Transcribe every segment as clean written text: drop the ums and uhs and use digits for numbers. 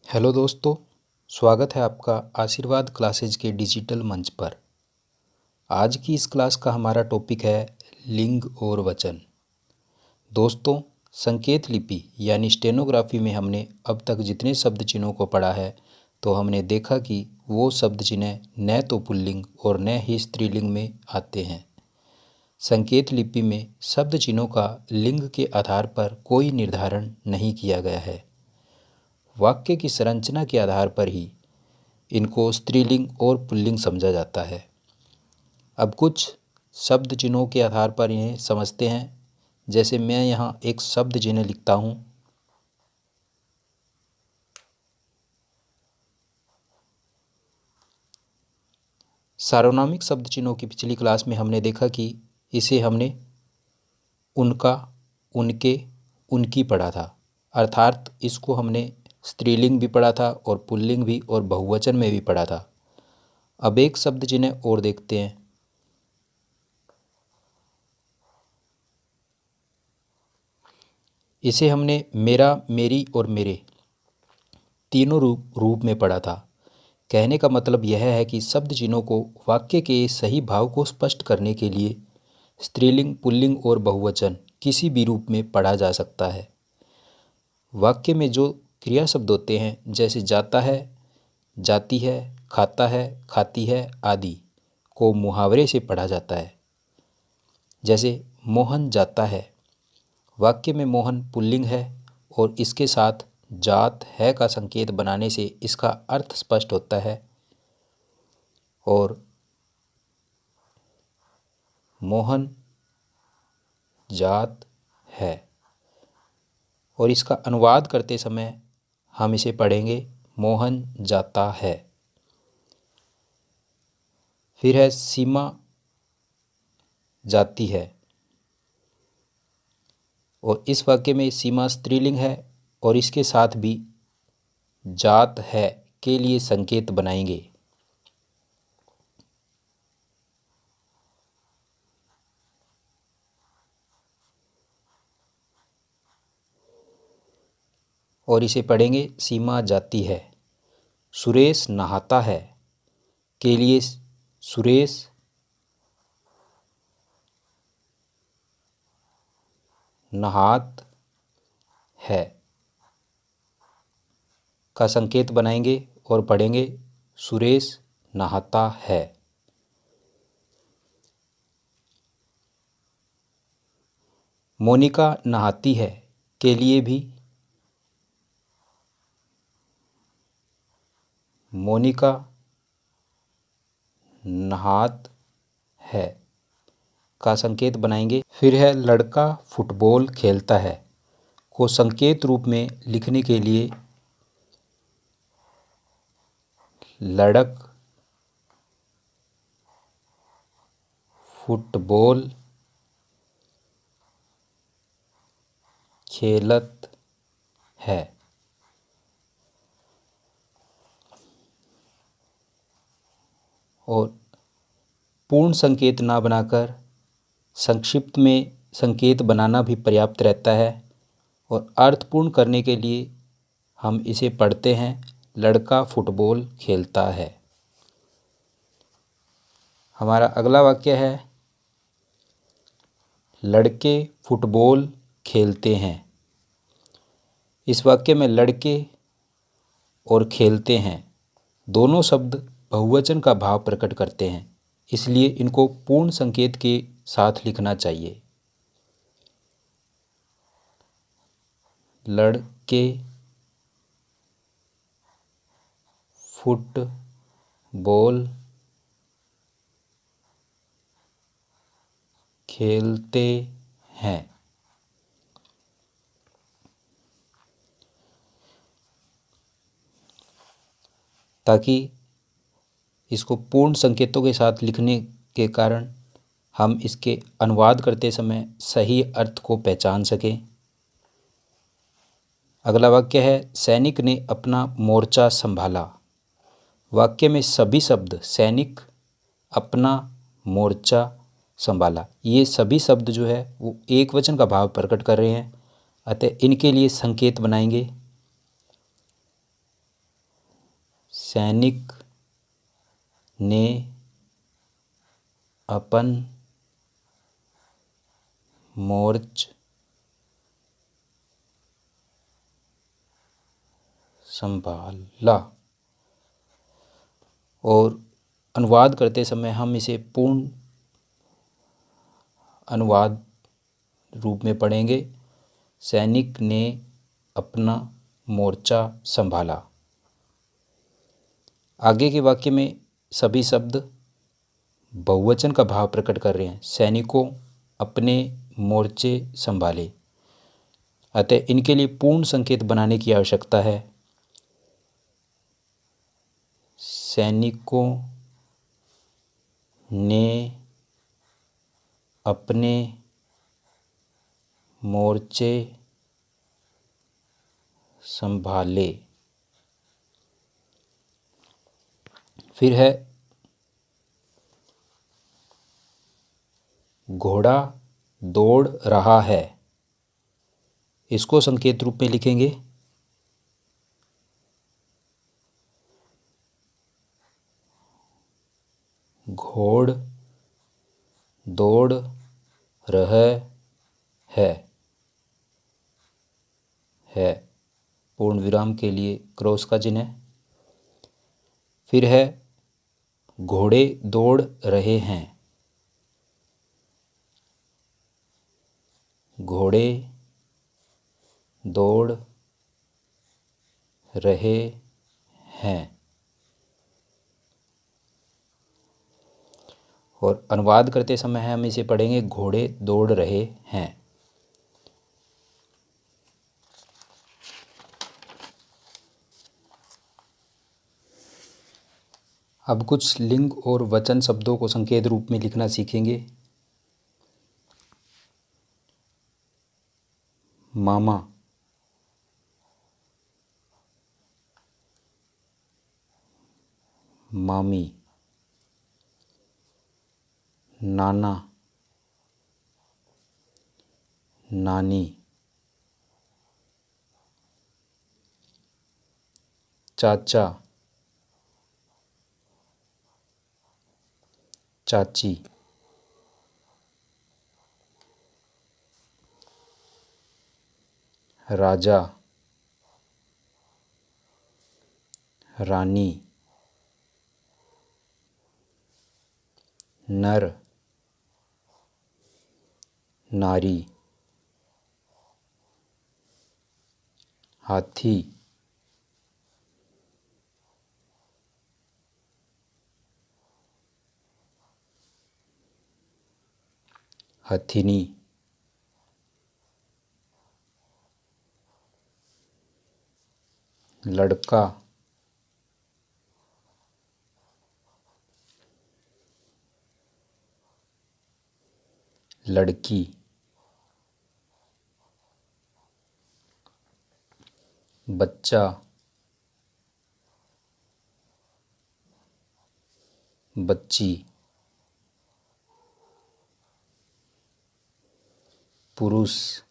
Hello दोस्तों, स्वागत है आपका आशीर्वाद क्लासेज के डिजिटल मंच पर। आज की इस क्लास का हमारा टॉपिक है लिंग और वचन। दोस्तों, संकेत लिपि यानी स्टेनोग्राफी में हमने अब तक जितने शब्द चिन्हों को पढ़ा है तो हमने देखा कि वो शब्द चिन्ह न तो पुल्लिंग और न ही स्त्रीलिंग में आते हैं। संकेत लिपि में शब्द चिन्हों का लिंग के आधार पर कोई निर्धारण नहीं किया गया है। वाक्य की संरचना के आधार पर ही इनको स्त्रीलिंग और पुल्लिंग समझा जाता है। अब कुछ शब्द चिन्हों के आधार पर इन्हें समझते हैं। जैसे मैं यहाँ एक शब्द चिन्ह लिखता हूँ। सार्वनामिक शब्द चिन्हों की पिछली क्लास में हमने देखा कि इसे हमने उनका, उनके, उनकी पढ़ा था, अर्थात इसको हमने स्त्रीलिंग भी पढ़ा था और पुल्लिंग भी और बहुवचन में भी पढ़ा था। अब एक शब्द चिन्ह और देखते हैं। इसे हमने मेरा, मेरी और मेरे तीनों रूप में पढ़ा था। कहने का मतलब यह है कि शब्द चिन्हों को वाक्य के सही भाव को स्पष्ट करने के लिए स्त्रीलिंग, पुल्लिंग और बहुवचन किसी भी रूप में पढ़ा जा सकता है। वाक्य में जो क्रिया शब्द होते हैं, जैसे जाता है, जाती है, खाता है, खाती है आदि को मुहावरे से पढ़ा जाता है। जैसे मोहन जाता है, वाक्य में मोहन पुल्लिंग है और इसके साथ जात है का संकेत बनाने से इसका अर्थ स्पष्ट होता है। और मोहन जात है, और इसका अनुवाद करते समय हम इसे पढ़ेंगे मोहन जाता है। फिर है सीमा जाती है, और इस वाक्य में सीमा स्त्रीलिंग है और इसके साथ भी जात है के लिए संकेत बनाएंगे। और इसे पढ़ेंगे सीमा जाती है। सुरेश नहाता है के लिए सुरेश नहात है का संकेत बनाएंगे और पढ़ेंगे सुरेश नहाता है। मोनिका नहाती है के लिए भी मोनिका नहात है का संकेत बनाएंगे। फिर है लड़का फुटबॉल खेलता है को संकेत रूप में लिखने के लिए लड़क फुटबॉल खेलत है। और पूर्ण संकेत ना बनाकर संक्षिप्त में संकेत बनाना भी पर्याप्त रहता है। और अर्थपूर्ण करने के लिए हम इसे पढ़ते हैं लड़का फुटबॉल खेलता है। हमारा अगला वाक्य है लड़के फुटबॉल खेलते हैं। इस वाक्य में लड़के और खेलते हैं दोनों शब्द बहुवचन का भाव प्रकट करते हैं, इसलिए इनको पूर्ण संकेत के साथ लिखना चाहिए। लड़के फुटबॉल खेलते हैं। ताकि इसको पूर्ण संकेतों के साथ लिखने के कारण हम इसके अनुवाद करते समय सही अर्थ को पहचान सकें। अगला वाक्य है सैनिक ने अपना मोर्चा संभाला। वाक्य में सभी शब्द सैनिक, अपना, मोर्चा, संभाला, ये सभी शब्द जो है वो एक वचन का भाव प्रकट कर रहे हैं, अतः इनके लिए संकेत बनाएंगे सैनिक ने अपन मोर्च संभाला। और अनुवाद करते समय हम इसे पूर्ण अनुवाद रूप में पढ़ेंगे। सैनिक ने अपना मोर्चा संभाला। आगे के वाक्य में सभी शब्द बहुवचन का भाव प्रकट कर रहे हैं। सैनिकों अपने मोर्चे संभाले, अतः इनके लिए पूर्ण संकेत बनाने की आवश्यकता है। सैनिकों ने अपने मोर्चे संभाले। फिर है घोड़ा दौड़ रहा है। इसको संकेत रूप में लिखेंगे। घोड़ दौड़ रहे है पूर्ण विराम के लिए क्रॉस का चिन्ह है। फिर है घोड़े दौड़ रहे हैं। घोड़े दौड़ रहे हैं। और अनुवाद करते समय हम इसे पढ़ेंगे घोड़े दौड़ रहे हैं। अब कुछ लिंग और वचन शब्दों को संकेत रूप में लिखना सीखेंगे। मामा, मामी, नाना, नानी, चाचा, चाची, राजा, रानी, नर, नारी, हाथी, हथिनी, लड़का, लड़की, बच्चा, बच्ची, पुरुष,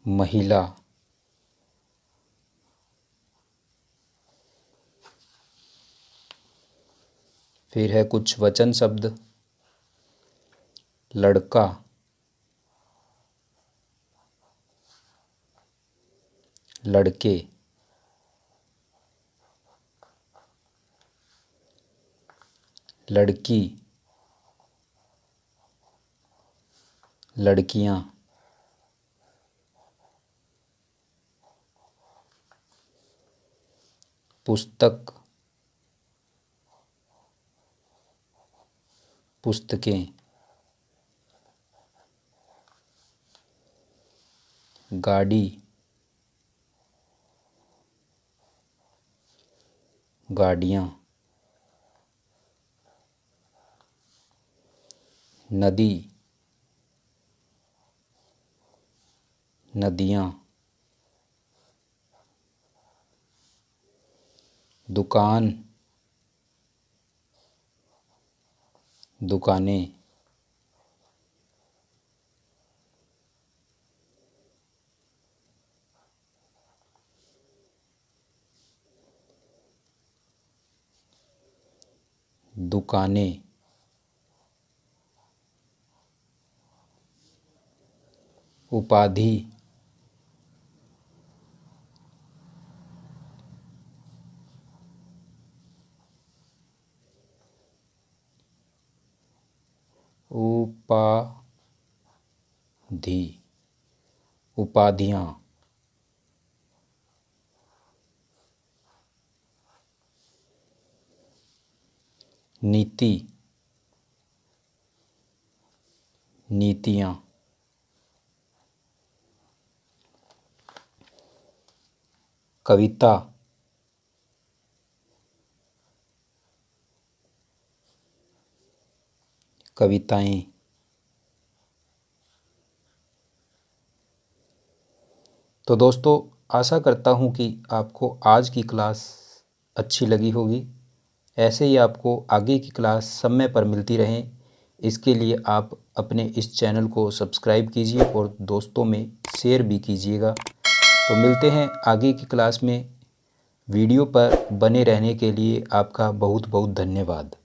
महिला, फिर है कुछ वचन शब्द। लड़का, लड़के, लड़की, लड़कियां, पुस्तक, पुस्तकें, गाड़ी, गाड़ियाँ, नदी, नदियाँ, दुकान, दुकानें, दुकानें, उपाधि, उपाधि, उपाधियाँ, नीति, नीतियाँ, कविता, कविताएं। तो दोस्तों, आशा करता हूँ कि आपको आज की क्लास अच्छी लगी होगी। ऐसे ही आपको आगे की क्लास समय पर मिलती रहें, इसके लिए आप अपने इस चैनल को सब्सक्राइब कीजिए और दोस्तों में शेयर भी कीजिएगा। तो मिलते हैं आगे की क्लास में। वीडियो पर बने रहने के लिए आपका बहुत बहुत धन्यवाद।